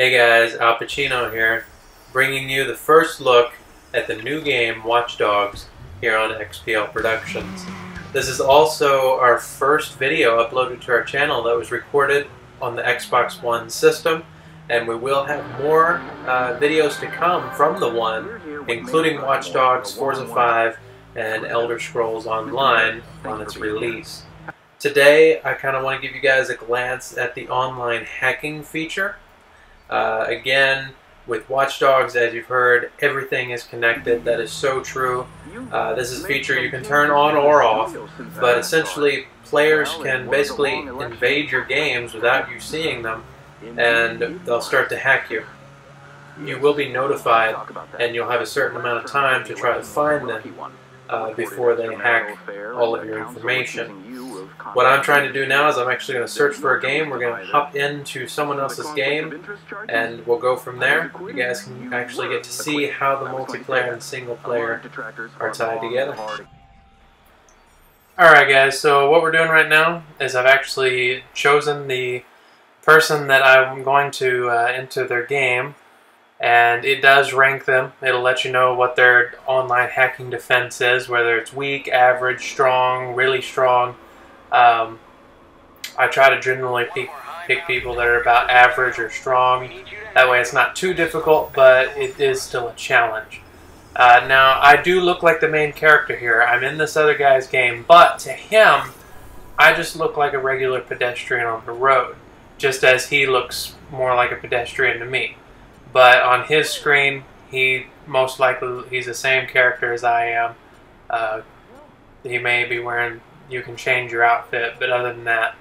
Hey guys, Al Pacino here, bringing you the first look at the new game Watchdogs here on XPL Productions. This is also our first video uploaded to our channel that was recorded on the Xbox One system, and we will have more videos to come from the One, including Watchdogs, Forza 5, and Elder Scrolls Online on its release. Today, I kind of want to give you guys a glance at the online hacking feature. Again, with Watchdogs, as you've heard, everything is connected. That is so true. This is a feature you can turn on or off, but essentially players can basically invade your games without you seeing them, and they'll start to hack you. You will be notified, and you'll have a certain amount of time to try to find them before they hack all of your information. What I'm trying to do now is I'm actually going to search for a game. We're going to hop into someone else's game, and we'll go from there. You guys can actually get to see how the multiplayer and single player are tied together. Alright guys, so what we're doing right now is I've actually chosen the person that I'm going to enter their game, and it does rank them. It'll let you know what their online hacking defense is, whether it's weak, average, strong, really strong. I try to generally pick people that are about average or strong. That way it's not too difficult, but it is still a challenge. Now, I do look like the main character here. I'm in this other guy's game, but to him, I just look like a regular pedestrian on the road, just as he looks more like a pedestrian to me. But on his screen, he's the same character as I am. He may be wearing... You can change your outfit, but other than that,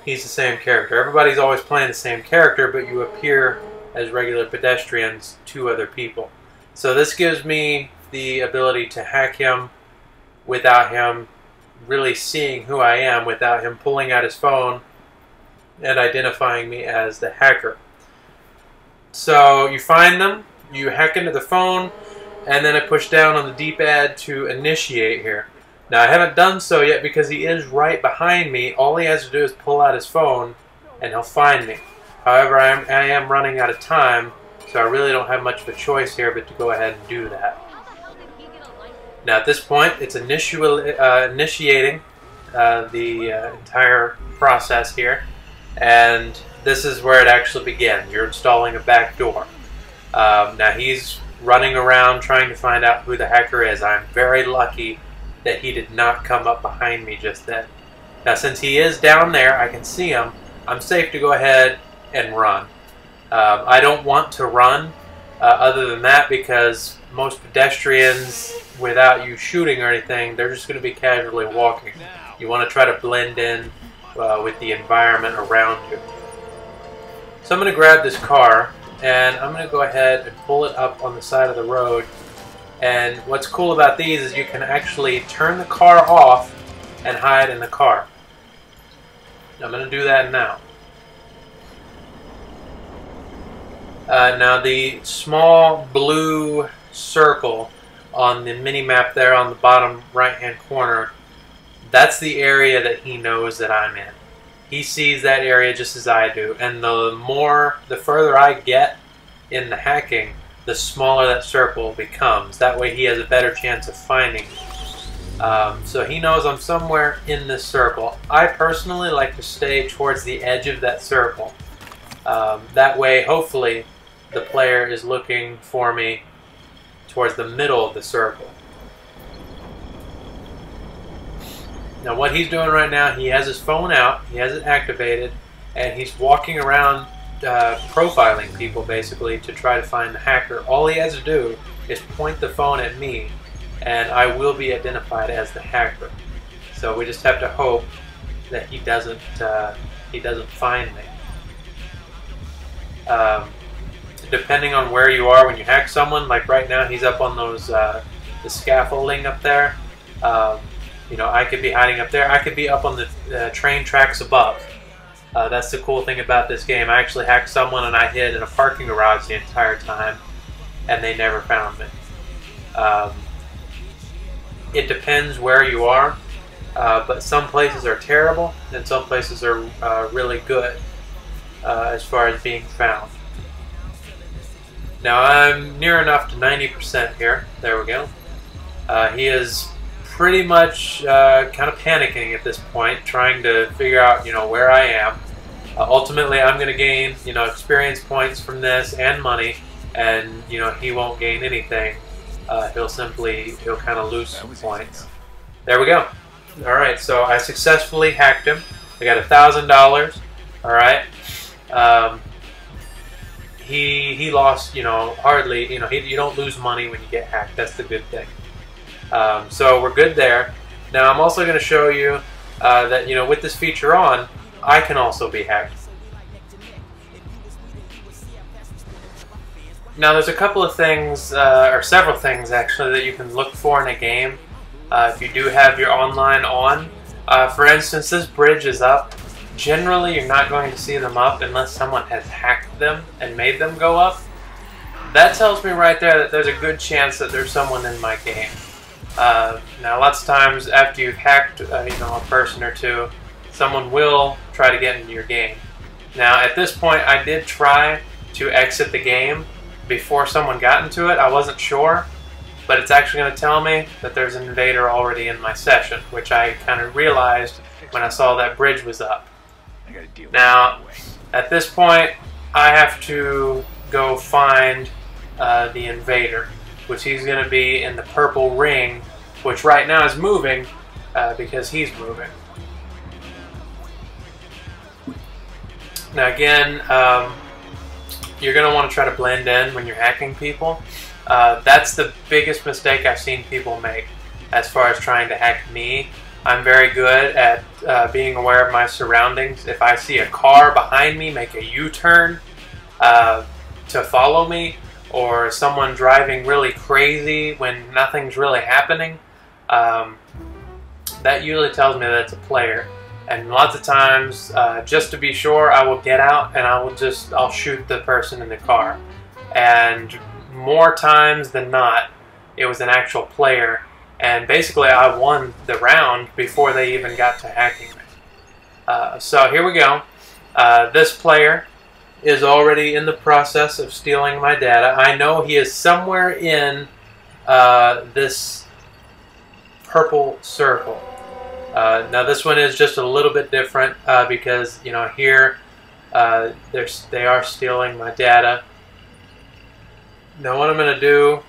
he's the same character. Everybody's always playing the same character, but you appear as regular pedestrians to other people. So this gives me the ability to hack him without him really seeing who I am, without him pulling out his phone and identifying me as the hacker. So you find them, you hack into the phone, and then I push down on the D-pad to initiate here. Now, I haven't done so yet because he is right behind me. All he has to do is pull out his phone, and he'll find me. However, I am running out of time, so I really don't have much of a choice here but to go ahead and do that. Now, at this point, it's initiating the entire process here, and this is where it actually begins. You're installing a backdoor. Now, he's running around trying to find out who the hacker is. I'm very lucky that he did not come up behind me just then. Now, since he is down there, I can see him, I'm safe to go ahead and run. I don't want to run other than that because most pedestrians, without you shooting or anything, they're just going to be casually walking. You want to try to blend in with the environment around you. So I'm going to grab this car, and I'm going to go ahead and pull it up on the side of the road. And what's cool about these is you can actually turn the car off and hide in the car. I'm going to do that now. Now the small blue circle on the mini-map there on the bottom right-hand corner, that's the area that he knows that I'm in. He sees that area just as I do, and the further I get in the hacking, the smaller that circle becomes. That way he has a better chance of finding me. So he knows I'm somewhere in this circle. I personally like to stay towards the edge of that circle. That way, hopefully, the player is looking for me towards the middle of the circle. Now what he's doing right now, he has his phone out, he has it activated, and he's walking around profiling people basically to try to find the hacker. All he has to do is point the phone at me, and I will be identified as the hacker. So we just have to hope that he doesn't find me. Depending on where you are when you hack someone, like right now he's up on those the scaffolding up there. You know, I could be hiding up there. I could be up on the train tracks above. That's the cool thing about this game. I actually hacked someone and I hid in a parking garage the entire time, and they never found me. It depends where you are, but some places are terrible and some places are really good as far as being found. Now I'm near enough to 90% here. There we go. He is pretty much kind of panicking at this point, trying to figure out, where I am. Ultimately, I'm going to gain, experience points from this and money, and, he won't gain anything. He'll kind of lose some points. There we go. All right, so I successfully hacked him. I got $1,000. All right. He lost, hardly, you don't lose money when you get hacked. That's the good thing. So we're good there. Now I'm also going to show you that, with this feature on, I can also be hacked. Now there's a couple of things, or several things actually, that you can look for in a game if you do have your online on. For instance, this bridge is up. Generally, you're not going to see them up unless someone has hacked them and made them go up. That tells me right there that there's a good chance that there's someone in my game. Now, lots of times after you've hacked, a person or two, someone will try to get into your game. Now, at this point, I did try to exit the game before someone got into it. I wasn't sure, but it's actually going to tell me that there's an invader already in my session, which I kind of realized when I saw that bridge was up. Now, at this point, I have to go find the invader, which he's going to be in the purple ring, which right now is moving because he's moving. Now again, you're going to want to try to blend in when you're hacking people. That's the biggest mistake I've seen people make as far as trying to hack me. I'm very good at being aware of my surroundings. If I see a car behind me make a U-turn to follow me, or someone driving really crazy when nothing's really happening, that usually tells me that it's a player. And lots of times, just to be sure, I will get out and I'll shoot the person in the car. And more times than not, it was an actual player. And basically, I won the round before they even got to hacking me. So here we go. This player is already in the process of stealing my data. I know he is somewhere in this purple circle. Now this one is just a little bit different because, here they are stealing my data. Now what I'm going to do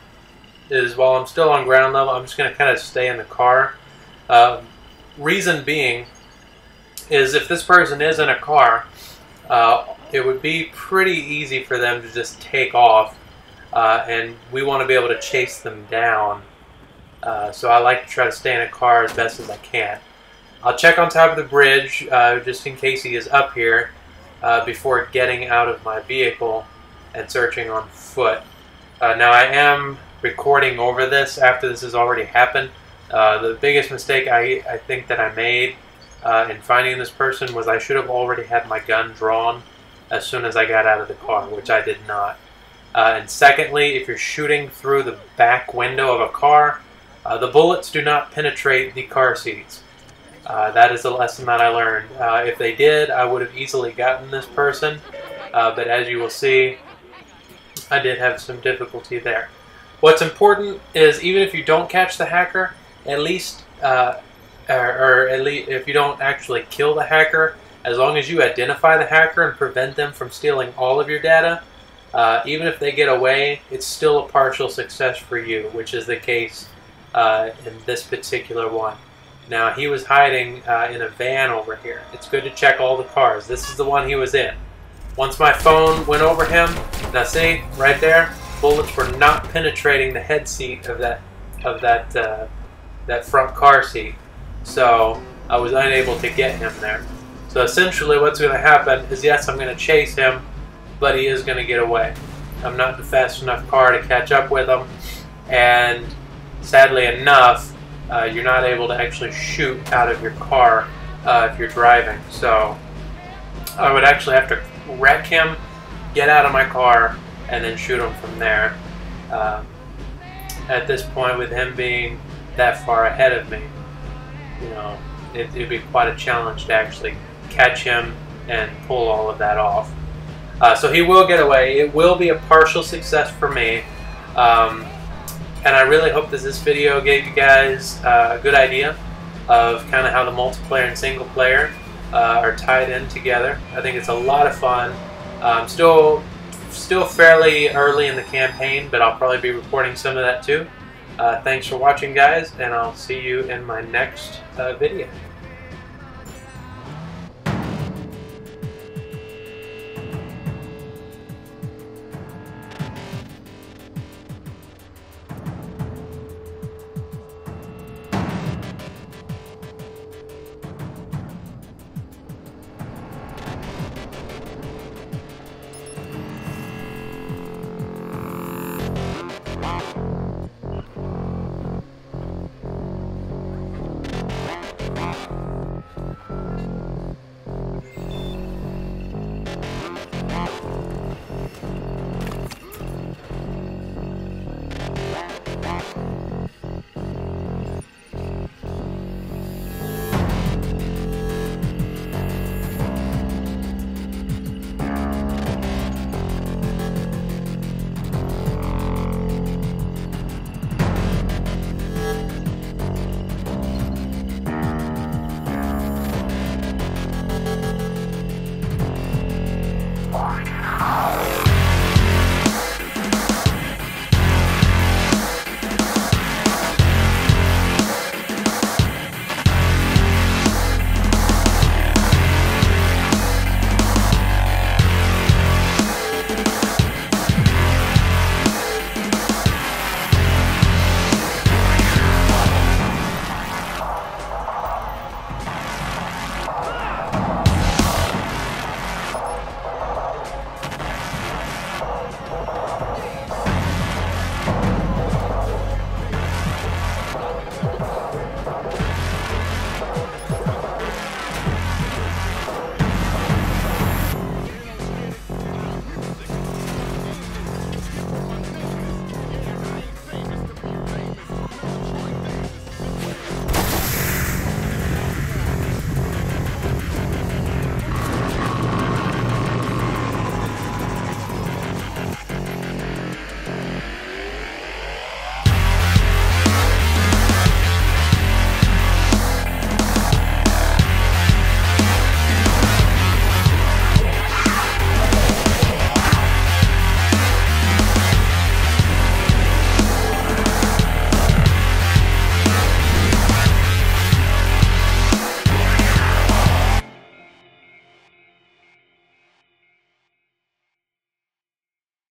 is, while I'm still on ground level, I'm just going to kind of stay in the car. Reason being is, if this person is in a car, it would be pretty easy for them to just take off, and we want to be able to chase them down. So I like to try to stay in a car as best as I can. I'll check on top of the bridge just in case he is up here before getting out of my vehicle and searching on foot. Now I am recording over this after this has already happened. The biggest mistake I think that I made in finding this person was I should have already had my gun drawn as soon as I got out of the car, which I did not. And secondly, if you're shooting through the back window of a car, the bullets do not penetrate the car seats. That is a lesson that I learned. If they did, I would have easily gotten this person, but as you will see, I did have some difficulty there. What's important is, even if you don't catch the hacker, at least, or at least if you don't actually kill the hacker, as long as you identify the hacker and prevent them from stealing all of your data, even if they get away, it's still a partial success for you, which is the case in this particular one. Now, he was hiding in a van over here. It's good to check all the cars. This is the one he was in. Once my phone went over him, now see, right there, bullets were not penetrating the head seat of that front car seat. So I was unable to get him there. So essentially what's going to happen is, yes, I'm going to chase him, but he is going to get away. I'm not the fast enough car to catch up with him, and sadly enough, you're not able to actually shoot out of your car if you're driving. So I would actually have to wreck him, get out of my car, and then shoot him from there. At this point, with him being that far ahead of me, it'd be quite a challenge to actually catch him and pull all of that off. So he will get away. It will be a partial success for me. And I really hope that this video gave you guys a good idea of kind of how the multiplayer and single player are tied in together. I think it's a lot of fun. Still fairly early in the campaign, but I'll probably be recording some of that too. Thanks for watching, guys, and I'll see you in my next video.